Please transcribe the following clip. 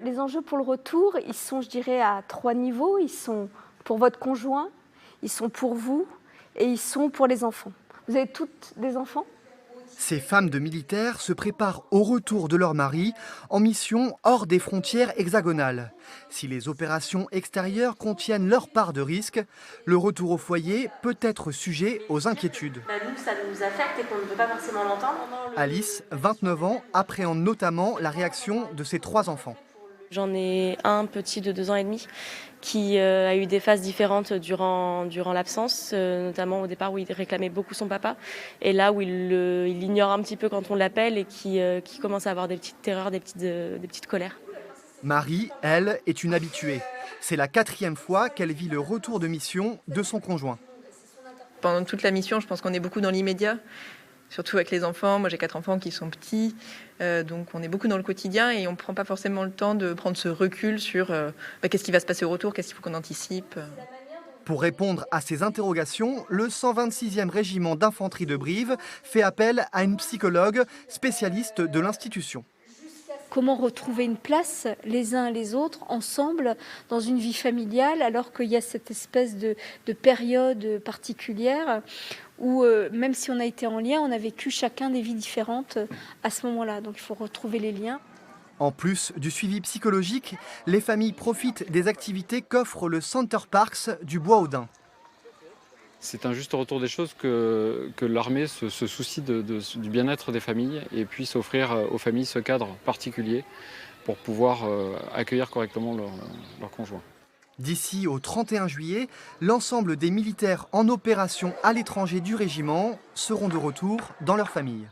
Les enjeux pour le retour, ils sont, je dirais, à 3 niveaux. Ils sont pour votre conjoint, ils sont pour vous et ils sont pour les enfants. Vous avez toutes des enfants ? Ces femmes de militaires se préparent au retour de leur mari en mission hors des frontières hexagonales. Si les opérations extérieures contiennent leur part de risque, le retour au foyer peut être sujet aux inquiétudes. Nous, ça nous affecte et qu'on ne veut pas forcément l'entendre. Alice, 29 ans, appréhende notamment la réaction de ses 3 enfants. J'en ai un petit de 2 ans et demi qui a eu des phases différentes durant l'absence, notamment au départ où il réclamait beaucoup son papa, et là où il ignore un petit peu quand on l'appelle et qui commence à avoir des petites terreurs, des petites colères. Marie, elle, est une habituée. C'est la 4e fois qu'elle vit le retour de mission de son conjoint. Pendant toute la mission, je pense qu'on est beaucoup dans l'immédiat, surtout avec les enfants. Moi, j'ai 4 enfants qui sont petits, donc on est beaucoup dans le quotidien et on ne prend pas forcément le temps de prendre ce recul sur qu'est-ce qui va se passer au retour, qu'est-ce qu'il faut qu'on anticipe. Pour répondre à ces interrogations, le 126e régiment d'infanterie de Brive fait appel à une psychologue spécialiste de l'institution. Comment retrouver une place les uns les autres, ensemble, dans une vie familiale, alors qu'il y a cette espèce de période particulière où, même si on a été en lien, on a vécu chacun des vies différentes à ce moment-là. Donc il faut retrouver les liens. En plus du suivi psychologique, les familles profitent des activités qu'offre le Center Parks du Bois-Audin. C'est un juste retour des choses que l'armée se soucie du bien-être des familles et puisse offrir aux familles ce cadre particulier pour pouvoir accueillir correctement leurs conjoints. D'ici au 31 juillet, l'ensemble des militaires en opération à l'étranger du régiment seront de retour dans leur famille.